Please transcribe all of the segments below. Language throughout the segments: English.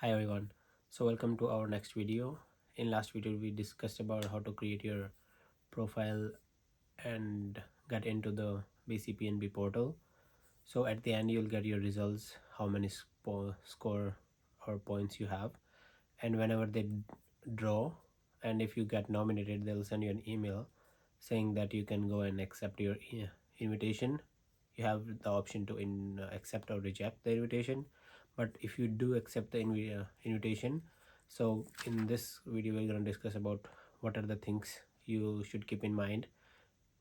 Hi everyone. So welcome to our next video. In last video we discussed about how to create your profile and get into the BC PNP portal. So at the end you'll get your results, how many score or points you have, and whenever they draw and if you get nominated they'll send you an email saying that you can go and accept your invitation. You have the option to accept or reject the invitation, but if you do accept the invitation, so in this video we're going to discuss about what are the things you should keep in mind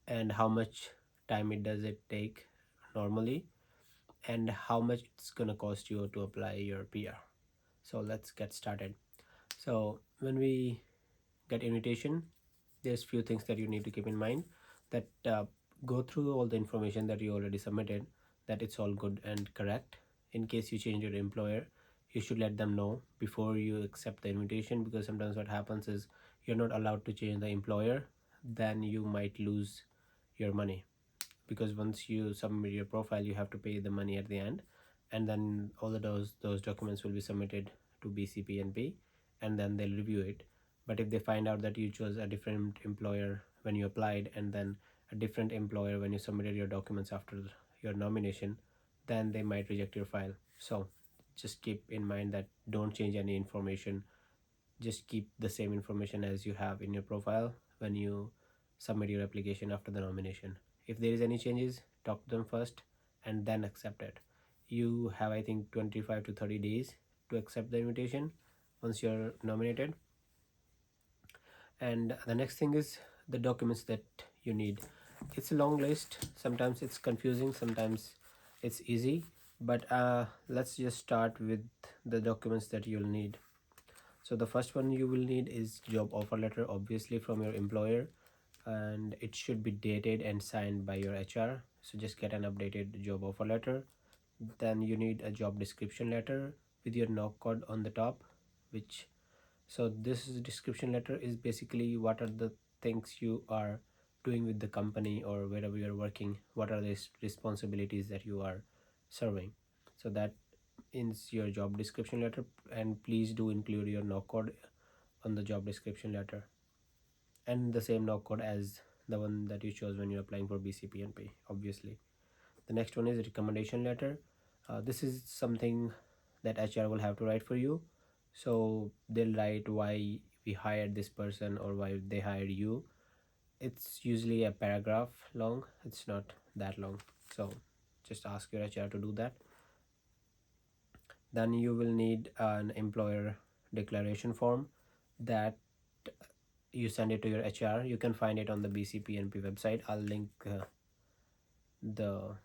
and how much time it take normally, and how much it's going to cost you to apply your PR. So let's get started. So when we get invitation, there's few things that you need to keep in mind, that go through all the information that you already submitted, that it's all good and correct. In case you change your employer, you should let them know before you accept the invitation, because sometimes what happens is you're not allowed to change the employer, then you might lose your money, because once you submit your profile you have to pay the money at the end, and then all of those documents will be submitted to BC PNP, and then they'll review it. But if they find out that you chose a different employer when you applied and then a different employer when you submitted your documents after your nomination, then they might reject your file. So just keep in mind that don't change any information, just keep the same information as you have in your profile when you submit your application after the nomination. If there is any changes, talk to them first and then accept it. You have, I think, 25 to 30 days to accept the invitation once you're nominated. And the next thing is the documents that you need. It's a long list, sometimes it's confusing, sometimes it's easy, but let's just start with the documents that you'll need. So the first one you will need is job offer letter, obviously from your employer, and it should be dated and signed by your HR. So just get an updated job offer letter. Then you need a job description letter with your knock code on the top, which, so this description letter is basically what are the things you are doing with the company or wherever you're working, what are the responsibilities that you are serving. So that is your job description letter, and please do include your knock code on the job description letter, and the same knock code as the one that you chose when you're applying for BC PNP, obviously. The next one is recommendation letter. This is something that HR will have to write for you. So they'll write why we hired this person or why they hired you. It's usually a paragraph long, it's not that long. So just ask your HR to do that. Then you will need an employer declaration form that you send it to your HR. You can find it on the BC PNP website. I'll the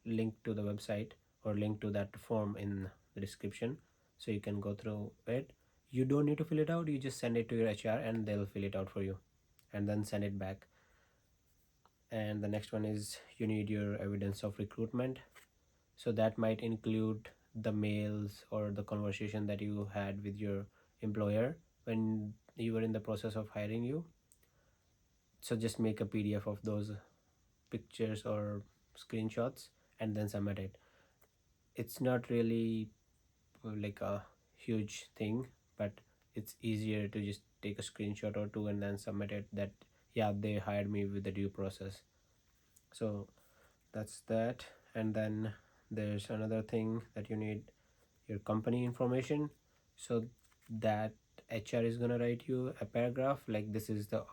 link to the website or link to that form in the description, so you can go through it. You don't need to fill it out, you just send it to your HR and they'll fill it out for you and then send it back. And the next one is you need your evidence of recruitment. So that might include the mails or the conversation that you had with your employer when you were in the process of hiring you. So just make a PDF of those pictures or screenshots and then submit it. It's not really like a huge thing, but it's easier to just take a screenshot or two and then submit it, that yeah, they hired me with the due process. So that's that. And then there's another thing that you need, your company information. So that HR is gonna write you a paragraph like this is the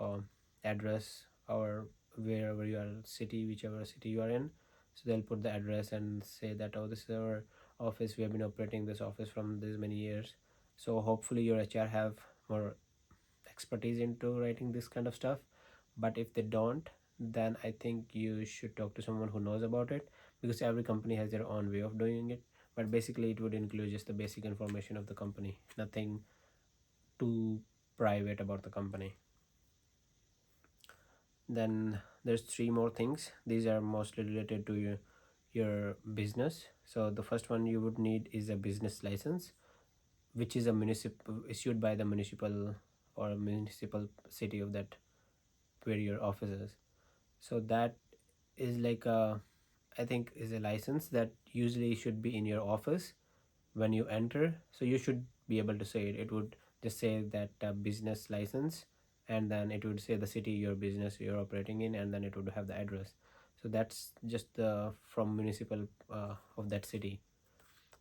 address, or wherever you are, city, whichever city you are in. So they'll put the address and say that, oh, this is our office, we have been operating this office from this many years. So hopefully your HR have more expertise into writing this kind of stuff, but if they don't, then I think you should talk to someone who knows about it, because every company has their own way of doing it. But basically it would include just the basic information of the company, nothing too private about the company. Then there's three more things. These are mostly related to your business. So the first one you would need is a business license, which is a municipal, issued by the municipal or municipal city of that where your office is. So that is like a, I think is a license that usually should be in your office, when you enter. So you should be able to say it. It would just say that business license, and then it would say the city your business you're operating in, and then it would have the address. So that's just the from municipal of that city.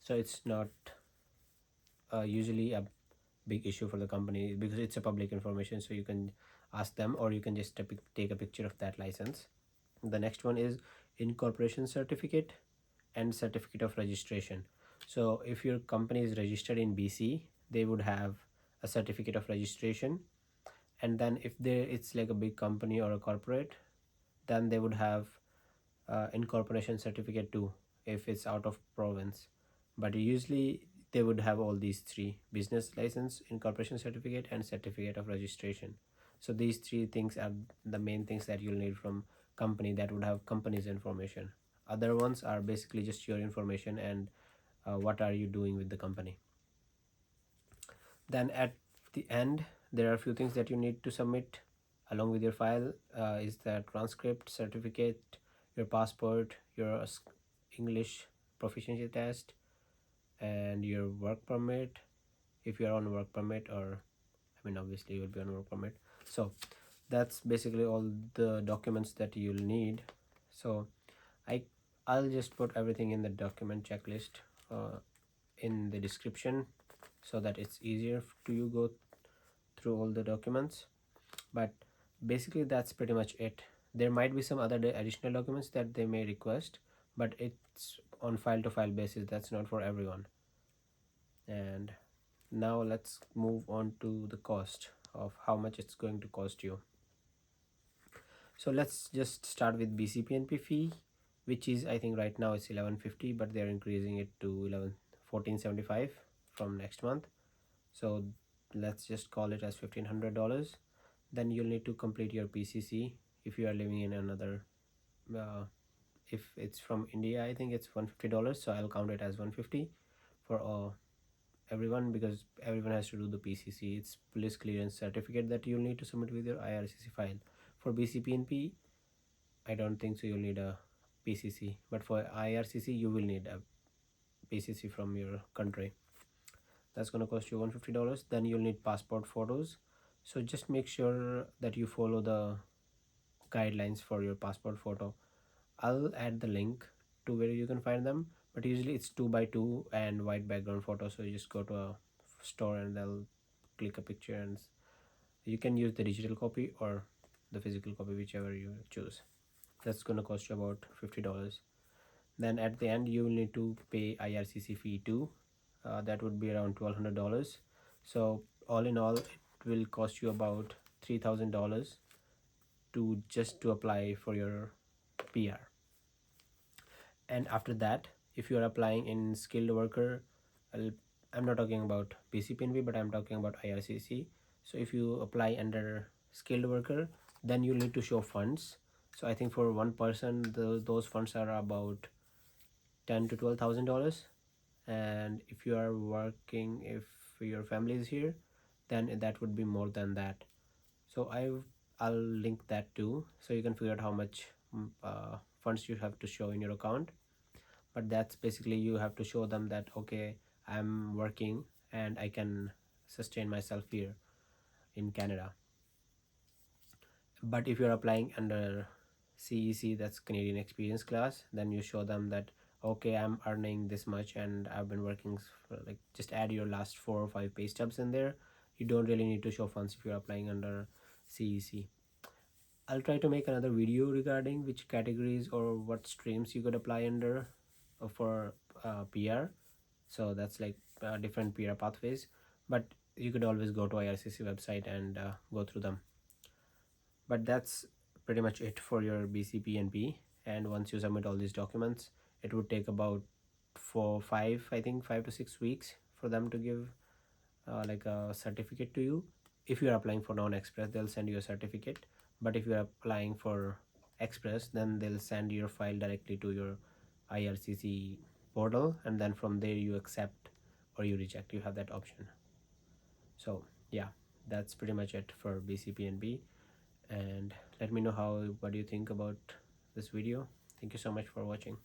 So it's not usually a big issue for the company because it's a public information, so you can ask them, or you can just take a picture of that license. The next one is incorporation certificate and certificate of registration. So if your company is registered in BC, they would have a certificate of registration, and then if they it's like a big company or a corporate, then they would have incorporation certificate too if it's out of province. But usually they would have all these three: business license, incorporation certificate, and certificate of registration. So these three things are the main things that you'll need from company that would have company's information. Other ones are basically just your information and what are you doing with the company. Then at the end, there are a few things that you need to submit along with your file. Is the transcript, certificate, your passport, your English proficiency test, and your work permit if you're on work permit, or I mean obviously you will be on work permit. So that's basically all the documents that you'll need. So I I'll just put everything in the document checklist in the description so that it's easier to you go through all the documents. But basically that's pretty much it. There might be some other additional documents that they may request, but it's on file to file basis. That's not for everyone. And now let's move on to the cost of how much it's going to cost you. So let's just start with BC PNP fee, which is I think right now it's 1150, but they're increasing it to 1475 from next month. So let's just call it as $1,500. Then you'll need to complete your PCC if you are living in another. Uh, if it's from India, I think it's $150. So I'll count it as 150 for everyone, because everyone has to do the PCC. It's police clearance certificate that you'll need to submit with your IRCC file. For BC PNP, I don't think so you'll need a PCC, but for IRCC you will need a PCC from your country. That's going to cost you $150. Then you'll need passport photos. So just make sure that you follow the guidelines for your passport photo. I'll add the link to where you can find them, but usually it's 2x2 and white background photo. So you just go to a store and they'll click a picture, and you can use the digital copy or the physical copy, whichever you choose. That's going to cost you about $50. Then at the end you will need to pay IRCC fee too. That would be around $1,200. So all in all, it will cost you about $3,000 to just to apply for your PR. And after that, if you are applying in skilled worker, I'm not talking about BC PNP, but I'm talking about IRCC. So if you apply under skilled worker, then you need to show funds. So I think for one person, those funds are about $10,000 to $12,000. And if you are working, if your family is here, then that would be more than that. So I'll link that too, so you can figure out how much funds you have to show in your account. But that's basically, you have to show them that okay, I'm working and I can sustain myself here in Canada. But if you're applying under CEC, that's Canadian Experience Class, then you show them that okay, I'm earning this much and I've been working for, like, just add your last 4 or 5 pay stubs in there. You don't really need to show funds if you're applying under CEC. I'll try to make another video regarding which categories or what streams you could apply under for PR. So that's like different PR pathways, but you could always go to IRCC website and go through them. But that's pretty much it for your BC PNP. And once you submit all these documents, it would take about 5 to 6 weeks for them to give like a certificate to you. If you're applying for non-express, they'll send you a certificate, but if you're applying for express, then they'll send your file directly to your IRCC portal, and then from there you accept or you reject. You have that option. So yeah, that's pretty much it for BC PNP. And let me know what do you think about this video. Thank you so much for watching.